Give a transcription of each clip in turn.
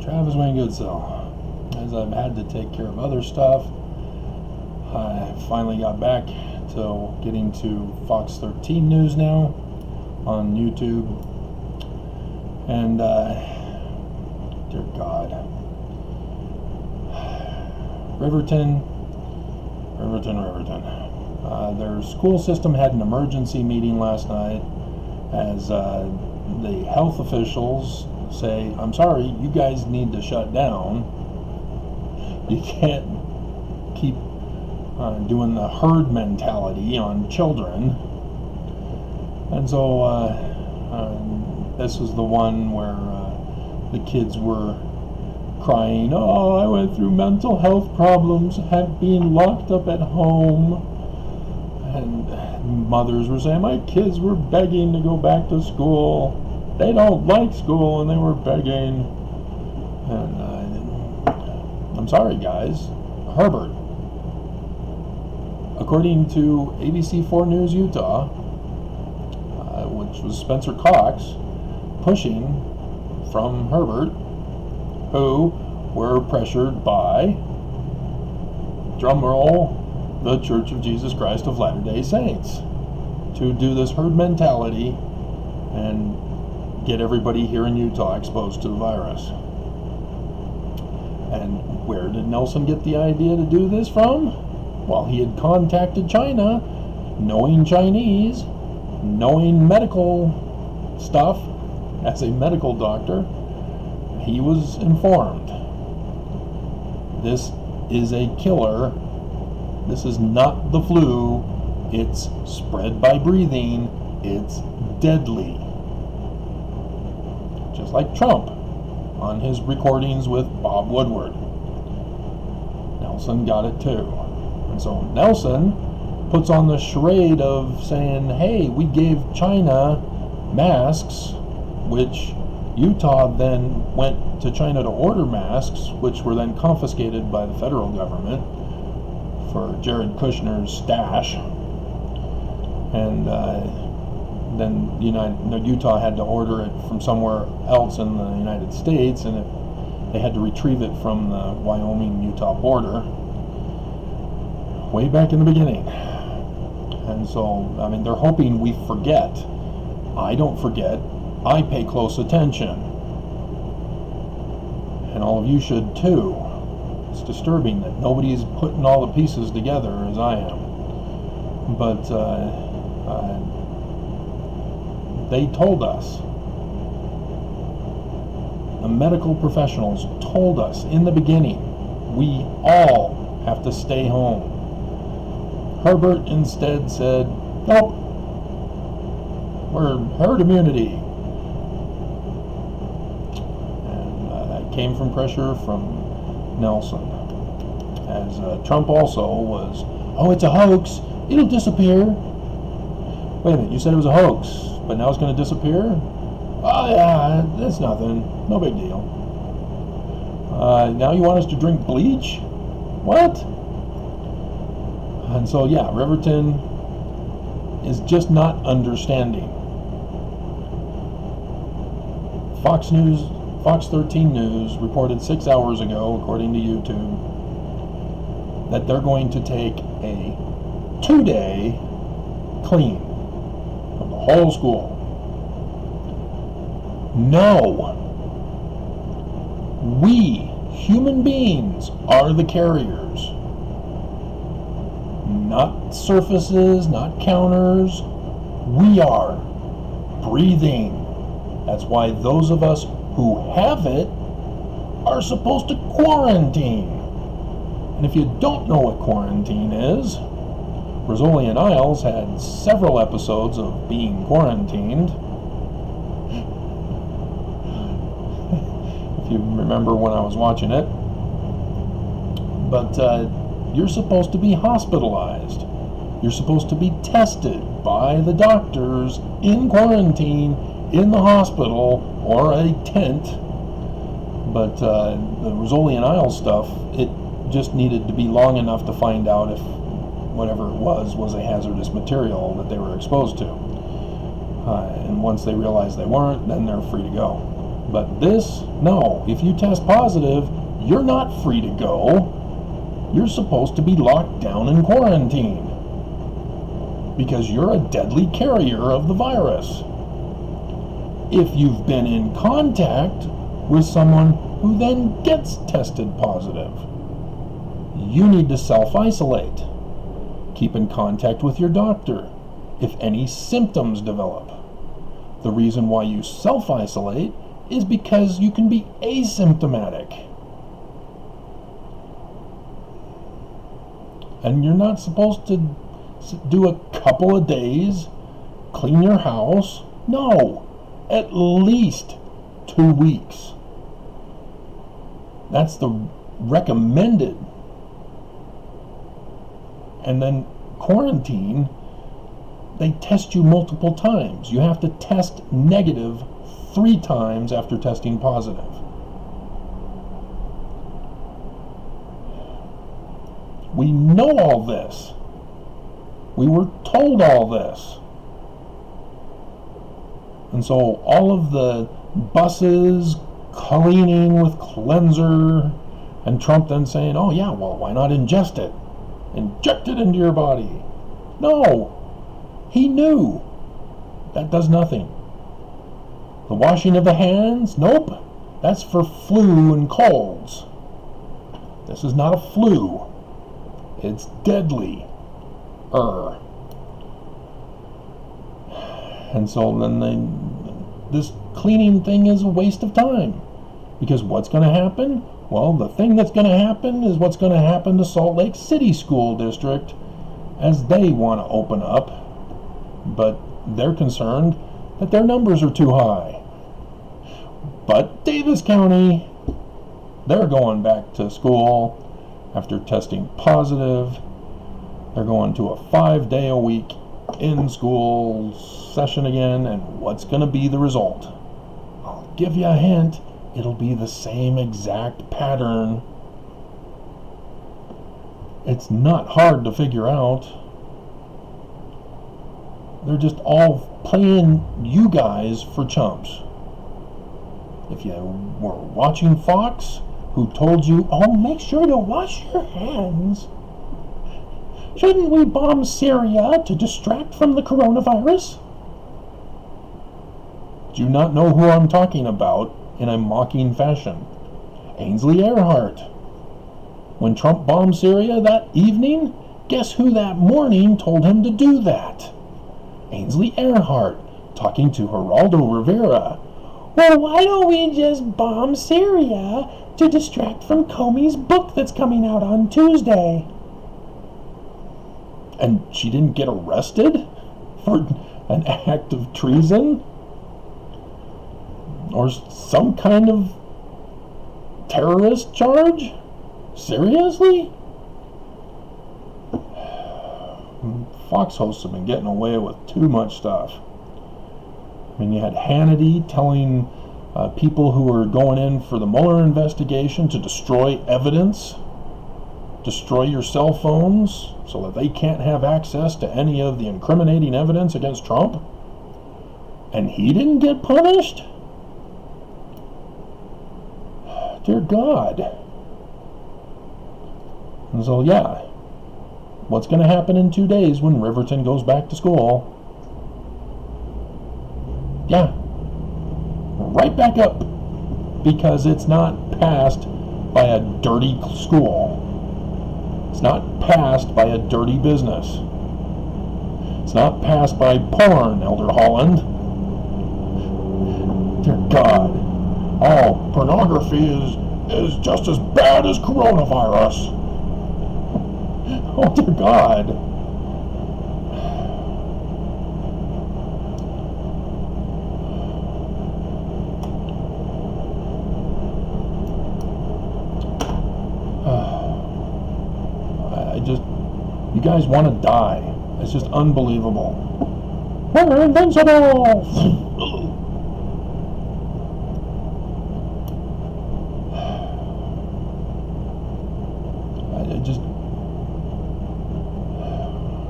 Travis Wayne Goodsell. As I've had to take care of other stuff, I finally got back to getting to Fox 13 News now on YouTube. And, dear God. Riverton. Their school system had an emergency meeting last night as the health officials say, I'm sorry, you guys need to shut down. You can't keep doing the herd mentality on children. And so this was the one where the kids were crying, oh, I went through mental health problems, have been locked up at home. And mothers were saying, my kids were begging to go back to school. They don't like school, and they were begging. And I'm sorry, guys. Herbert, according to ABC4 News Utah, which was Spencer Cox, pushing from Herbert, who were pressured by, drumroll, the Church of Jesus Christ of Latter-day Saints to do this herd mentality and get everybody here in Utah exposed to the virus. And where did Nelson get the idea to do this from? Well, he had contacted China, knowing Chinese, knowing medical stuff as a medical doctor. He was informed. This is a killer. This is not the flu. It's spread by breathing. It's deadly. Just like Trump on his recordings with Bob Woodward. Nelson got it too. And so Nelson puts on the charade of saying, hey, we gave China masks, which Utah then went to China to order masks, which were then confiscated by the federal government for Jared Kushner's stash. And then Utah had to order it from somewhere else in the United States, and they had to retrieve it from the Wyoming-Utah border way back in the beginning. And so, I mean, they're hoping we forget. I don't forget. I pay close attention. And all of you should too. It's disturbing that nobody's putting all the pieces together as I am. But they told us, the medical professionals told us in the beginning, we all have to stay home. Herbert instead said, nope, we're herd immunity. And that came from pressure from Nelson. As Trump also was, oh, it's a hoax, it'll disappear. Wait a minute, you said it was a hoax, but now it's going to disappear? Oh yeah, it's nothing, no big deal. Now you want us to drink bleach? What? And so yeah, Riverton is just not understanding. Fox 13 News reported 6 hours ago, according to YouTube, that they're going to take a 2-day clean of the whole school. No. We, human beings, are the carriers. Not surfaces, not counters. We are breathing. That's why those of us who have it are supposed to quarantine. And if you don't know what quarantine is, Rizzoli and Isles had several episodes of being quarantined. If you remember when I was watching it. But you're supposed to be hospitalized. You're supposed to be tested by the doctors in quarantine in the hospital or a tent. But the Rizzoli and Isles stuff, it just needed to be long enough to find out if whatever it was a hazardous material that they were exposed to. And once they realized they weren't, then they're free to go. But this, no. If you test positive, you're not free to go. You're supposed to be locked down in quarantine because you're a deadly carrier of the virus. If you've been in contact with someone who then gets tested positive, you need to self-isolate. Keep in contact with your doctor if any symptoms develop. The reason why you self-isolate is because you can be asymptomatic. And you're not supposed to do a couple of days, clean your house. No, at least 2 weeks. That's the recommended. And then quarantine, they test you multiple times. You have to test negative 3 times after testing positive. We know all this. We were told all this. And so all of the buses cleaning with cleanser, and Trump then saying, oh yeah, well, why not ingest it? Inject it into your body. No, he knew. That does nothing. The washing of the hands, nope. That's for flu and colds. This is not a flu. It's deadly. And so then this cleaning thing is a waste of time. Because what's going to happen? Well, the thing that's going to happen is what's going to happen to Salt Lake City School District as they want to open up. But they're concerned that their numbers are too high. But Davis County, they're going back to school after testing positive. They're going to a 5-day-a-week in-school session again, and what's going to be the result? I'll give you a hint. It'll be the same exact pattern. It's not hard to figure out. They're just all playing you guys for chumps. If you were watching Fox, who told you, oh, make sure to wash your hands. Shouldn't we bomb Syria to distract from the coronavirus? Do you not know who I'm talking about in a mocking fashion? Ainsley Earhart. When Trump bombed Syria that evening, guess who that morning told him to do that? Ainsley Earhart, talking to Geraldo Rivera. Well, why don't we just bomb Syria to distract from Comey's book that's coming out on Tuesday? And she didn't get arrested for an act of treason? Or some kind of terrorist charge? Seriously? Fox hosts have been getting away with too much stuff. I mean, you had Hannity telling people who were going in for the Mueller investigation to destroy evidence, destroy your cell phones so that they can't have access to any of the incriminating evidence against Trump. And he didn't get punished? Dear God. And so, yeah, what's going to happen in 2 days when Riverton goes back to school? Yeah, right back up, because it's not passed by a dirty school. It's not passed by a dirty business. It's not passed by porn, Elder Holland. Dear God. Oh, pornography is just as bad as coronavirus. Oh, dear God. You guys want to die. It's just unbelievable. We're invincible!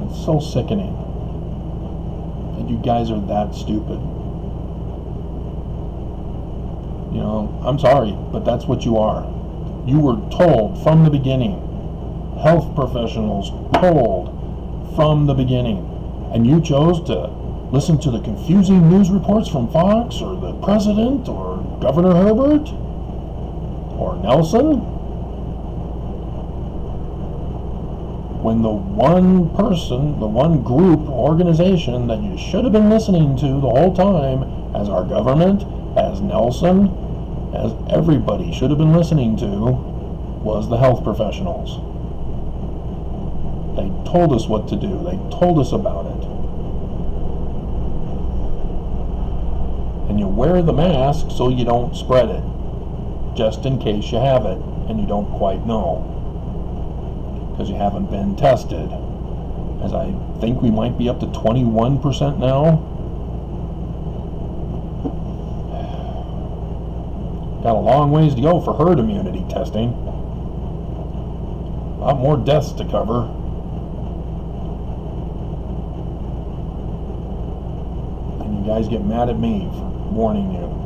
It's so sickening that you guys are that stupid. You know, I'm sorry, but that's what you are. You were told from the beginning, health professionals told from the beginning, and you chose to listen to the confusing news reports from Fox or the president or Governor Herbert or Nelson, when the one person, the one group, organization that you should have been listening to the whole time, as our government, as Nelson, as everybody should have been listening to, was the health professionals. They told us what to do. They told us about it. And you wear the mask so you don't spread it, just in case you have it and you don't quite know, because you haven't been tested. As I think we might be up to 21% now. Got a long ways to go for herd immunity testing. A lot more deaths to cover. And you guys get mad at me for warning you.